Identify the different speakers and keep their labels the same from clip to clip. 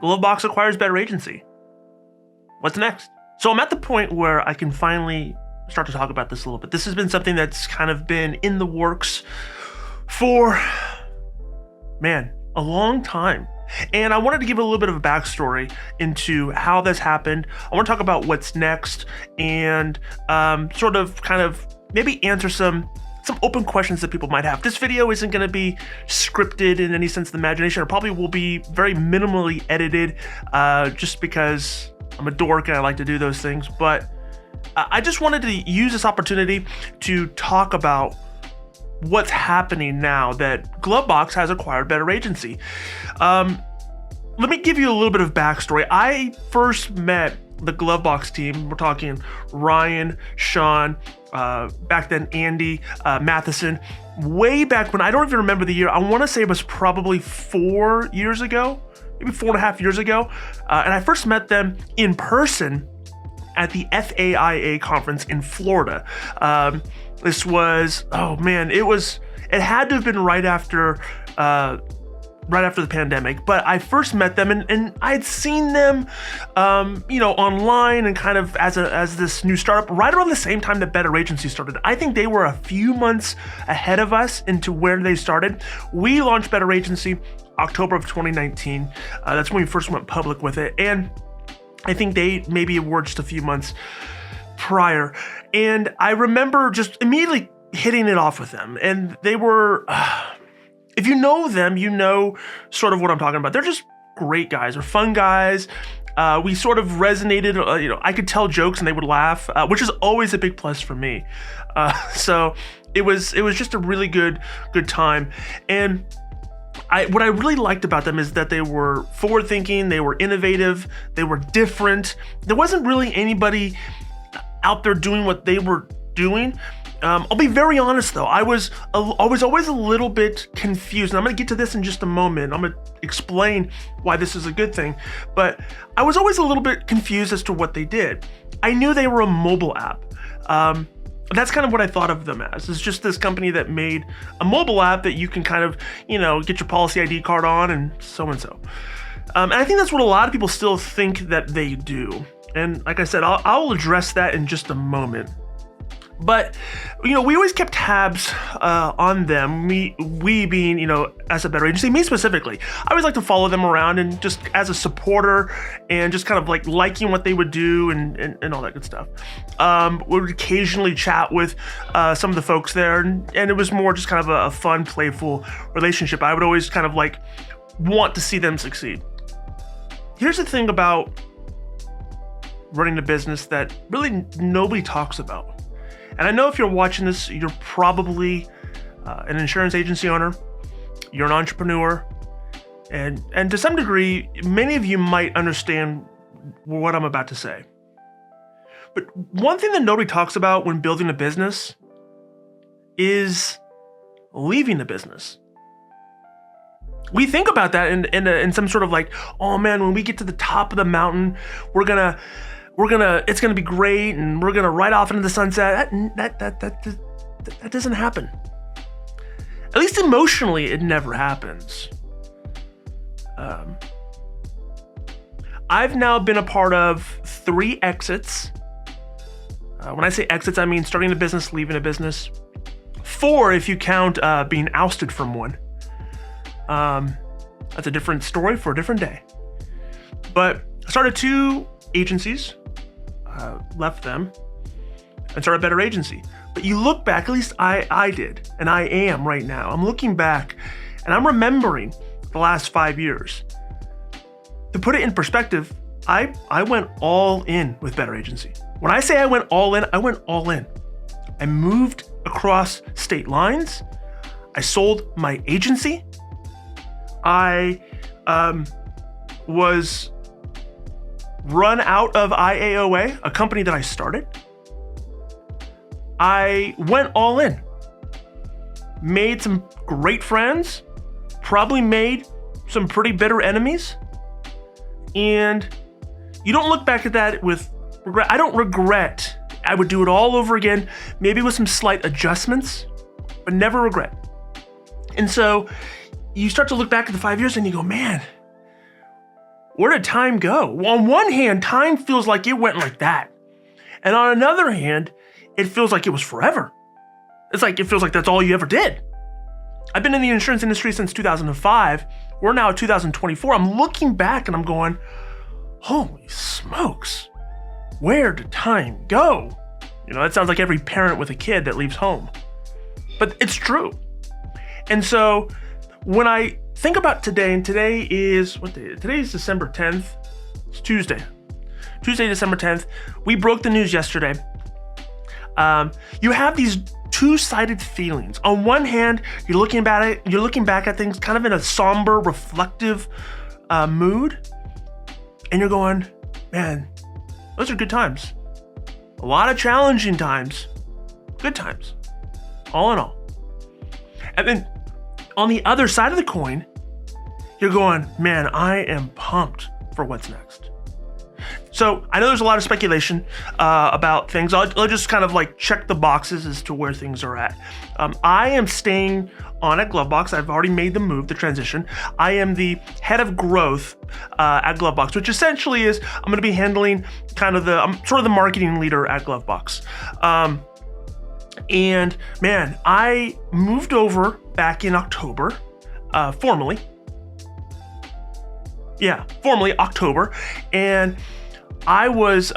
Speaker 1: GloveBox acquires Better Agency. What's next? So I'm at the point where I can finally start to talk about this a little bit. This has been something that's kind of been in the works for, a long time. And I wanted to give a little bit of a backstory into how this happened. I want to talk about what's next and maybe answer some open questions that people might have. This video isn't going to be scripted in any sense of the imagination. It probably will be very minimally edited just because I'm a dork and I like to do those things. But I just wanted to use this opportunity to talk about what's happening now that GloveBox has acquired Better Agency. Let me give you a little bit of backstory. I first met the GloveBox team. We're talking Ryan, Sean, back then Andy, Matheson, way back when, I don't even remember the year. I want to say it was probably 4 years ago, maybe 4.5 years ago. And I first met them in person at the FAIA conference in Florida. This was, it had to have been right after the pandemic, but I first met them and I'd seen them, online and kind of as this new startup right around the same time that Better Agency started. I think they were a few months ahead of us into where they started. We launched Better Agency October of 2019. That's when we first went public with it. And I think they maybe were just a few months prior. And I remember just immediately hitting it off with them. And they were, if you know them, you know sort of what I'm talking about. They're just great guys. They're fun guys. We sort of resonated, I could tell jokes and they would laugh, which is always a big plus for me. So it was just a really good time. And what I really liked about them is that they were forward-thinking, they were innovative, they were different. There wasn't really anybody out there doing what they were doing. I'll be very honest though, I was always a little bit confused, and I'm gonna get to this in just a moment. I'm gonna explain why this is a good thing, but I was always a little bit confused as to what they did. I knew they were a mobile app. That's kind of what I thought of them as. It's just this company that made a mobile app that you can kind of, get your policy ID card on and so. And I think that's what a lot of people still think that they do. And like I said, I'll address that in just a moment. But, we always kept tabs on them, we being, as a Better Agency, me specifically. I always like to follow them around and just as a supporter and just kind of like liking what they would do and all that good stuff. We would occasionally chat with some of the folks there, and it was more just kind of a fun, playful relationship. I would always kind of like want to see them succeed. Here's the thing about running a business that really nobody talks about. And I know if you're watching this, you're probably an insurance agency owner, you're an entrepreneur, and to some degree, many of you might understand what I'm about to say. But one thing that nobody talks about when building a business is leaving the business. We think about that in some sort of like, oh man, when we get to the top of the mountain, it's gonna be great, and we're gonna ride off into the sunset. That doesn't happen. At least emotionally, it never happens. I've now been a part of 3 exits. When I say exits, I mean starting a business, leaving a business. 4 if you count being ousted from one. That's a different story for a different day. But I started 2 agencies. Left them and started a Better Agency. But you look back, at least I did, and I am right now. I'm looking back and I'm remembering the last 5 years. To put it in perspective, I went all in with Better Agency. When I say I went all in, I went all in. I moved across state lines. I sold my agency. I was run out of IAOA, a company that I started. I went all in. Made some great friends, probably made some pretty bitter enemies. And you don't look back at that with regret. I don't regret. I would do it all over again, maybe with some slight adjustments, but never regret. And so, you start to look back at the 5 years and you go, man, where did time go? Well, on one hand, time feels like it went like that. And on another hand, it feels like it was forever. It's like, it feels like that's all you ever did. I've been in the insurance industry since 2005. We're now at 2024. I'm looking back and I'm going, holy smokes, where did time go? You know, that sounds like every parent with a kid that leaves home. But it's true. And so when I think about today, and today is, what day? Today is December 10th. It's Tuesday, December 10th. We broke the news yesterday. You have these two-sided feelings. On one hand, you're looking back at things kind of in a somber, reflective mood, and you're going, man, those are good times. A lot of challenging times, good times, all in all. And then on the other side of the coin, you're going, man, I am pumped for what's next. So I know there's a lot of speculation about things. I'll just kind of like check the boxes as to where things are at. I am staying on at GloveBox. I've already made the move, the transition. I am the head of growth at GloveBox, which essentially is I'm going to be handling kind of I'm sort of the marketing leader at GloveBox. And man, I moved over back in October, formally October, and I was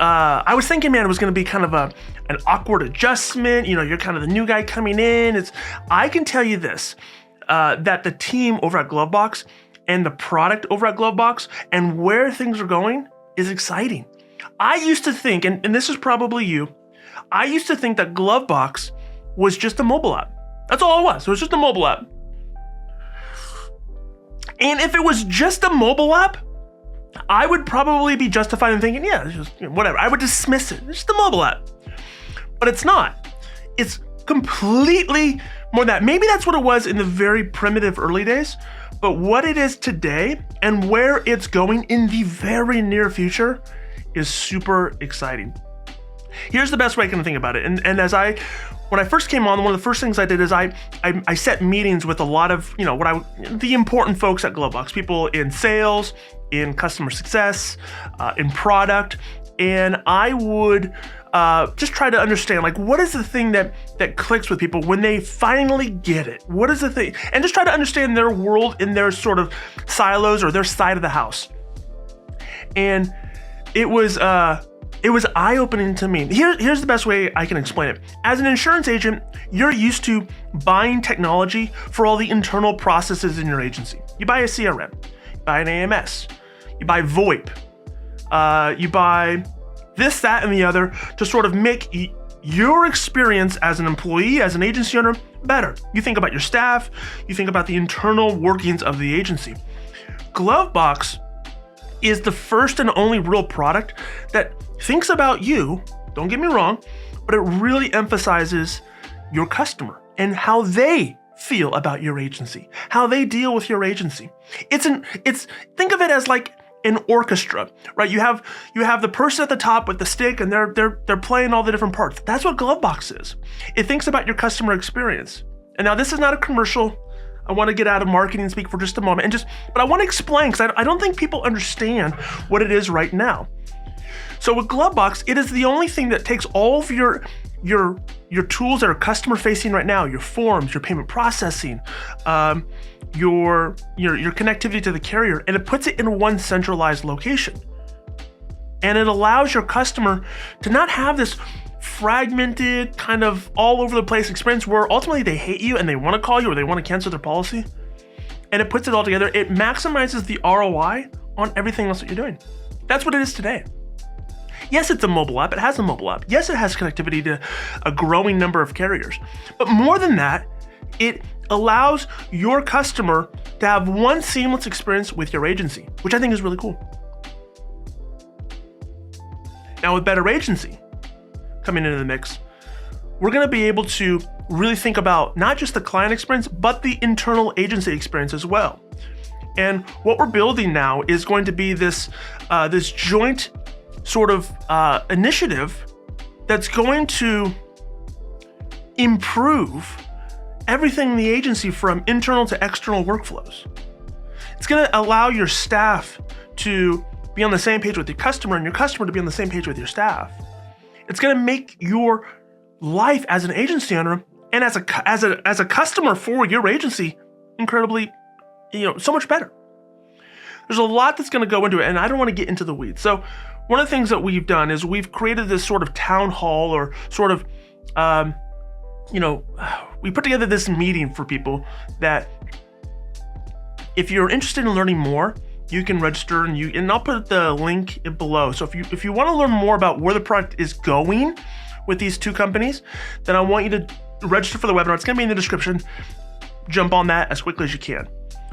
Speaker 1: thinking, man, it was going to be kind of an awkward adjustment. You know, you're kind of the new guy coming in. I can tell you this, that the team over at GloveBox and the product over at GloveBox and where things are going is exciting. I used to think, and this is probably you, I used to think that GloveBox was just a mobile app. That's all it was. It was just a mobile app. And if it was just a mobile app, I would probably be justified in thinking, yeah, it's just, you know, whatever. I would dismiss it. It's just a mobile app. But it's not. It's completely more than that. Maybe that's what it was in the very primitive early days, but what it is today and where it's going in the very near future is super exciting. Here's the best way I can think about it. And when I first came on, one of the first things I did is I set meetings with a lot of, you know, the important folks at GloveBox, people in sales, in customer success, in product, and I would just try to understand, like, what is the thing that clicks with people when they finally get it? What is the thing? And just try to understand their world in their sort of silos or their side of the house. And it was eye-opening to me. Here's the best way I can explain it. As an insurance agent, you're used to buying technology for all the internal processes in your agency. You buy a CRM, you buy an AMS, you buy VoIP, you buy this, that, and the other to sort of make your experience as an employee, as an agency owner, better. You think about your staff, you think about the internal workings of the agency. GloveBox is the first and only real product that thinks about you, don't get me wrong, but it really emphasizes your customer and how they feel about your agency, how they deal with your agency. Think of it as like an orchestra, right? You have the person at the top with the stick and they're playing all the different parts. That's what GloveBox is. It thinks about your customer experience. And now this is not a commercial. I want to get out of marketing speak for just a moment but I want to explain, because I don't think people understand what it is right now. So with GloveBox, it is the only thing that takes all of your tools that are customer facing right now, your forms, your payment processing, your connectivity to the carrier, and it puts it in one centralized location. And it allows your customer to not have this fragmented, kind of all over the place experience where ultimately they hate you and they want to call you or they want to cancel their policy. And it puts it all together. It maximizes the ROI on everything else that you're doing. That's what it is today. Yes, it's a mobile app. It has a mobile app. Yes, it has connectivity to a growing number of carriers. But more than that, it allows your customer to have one seamless experience with your agency, which I think is really cool. Now with Better Agency coming into the mix, we're going to be able to really think about not just the client experience, but the internal agency experience as well. And what we're building now is going to be this joint sort of initiative that's going to improve everything in the agency from internal to external workflows. It's going to allow your staff to be on the same page with your customer and your customer to be on the same page with your staff. It's going to make your life as an agency owner and as a customer for your agency incredibly, so much better. There's a lot that's going to go into it, and I don't want to get into the weeds. So one of the things that we've done is we've created this sort of town hall or sort of, we put together this meeting for people that if you're interested in learning more, you can register and I'll put the link below. So if you want to learn more about where the product is going with these two companies, then I want you to register for the webinar. It's going to be in the description. Jump on that as quickly as you can.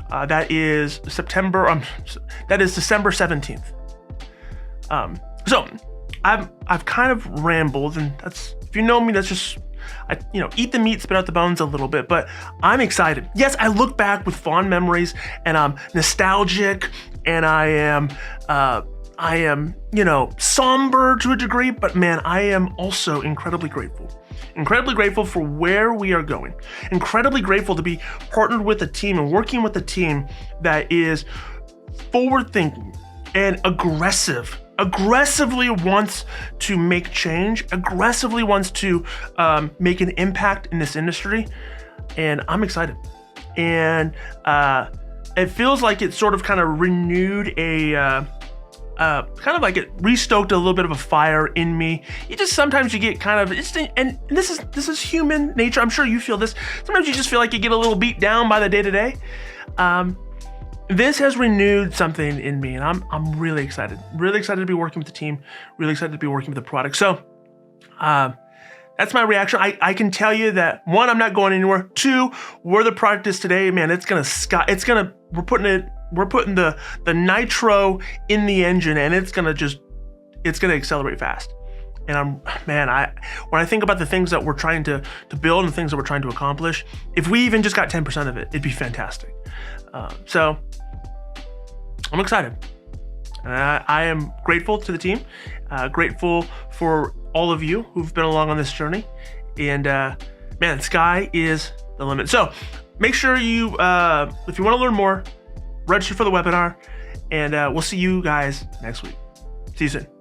Speaker 1: That is December 17th. So I've kind of rambled, and that's, if you know me, that's just, eat the meat, spit out the bones a little bit, but I'm excited. Yes, I look back with fond memories and I'm nostalgic and I am, somber to a degree, but man, I am also incredibly grateful for where we are going. Incredibly grateful to be partnered with a team and working with a team that is forward thinking and aggressively wants to make change, aggressively wants to make an impact in this industry. And I'm excited. And it feels like it sort of kind of renewed kind of like it restoked a little bit of a fire in me. Sometimes you get kind of, and this is human nature. I'm sure you feel this. Sometimes you just feel like you get a little beat down by the day to day. This has renewed something in me, and I'm really excited. Really excited to be working with the team. Really excited to be working with the product. So that's my reaction. I can tell you that, one, I'm not going anywhere. Two, where the product is today, man, we're putting the nitro in the engine, and it's gonna accelerate fast. And when I think about the things that we're trying to build and the things that we're trying to accomplish, if we even just got 10% of it, it'd be fantastic. So I'm excited. And I am grateful to the team, grateful for all of you who've been along on this journey. And man, sky is the limit. So make sure if you want to learn more, register for the webinar, and we'll see you guys next week. See you soon.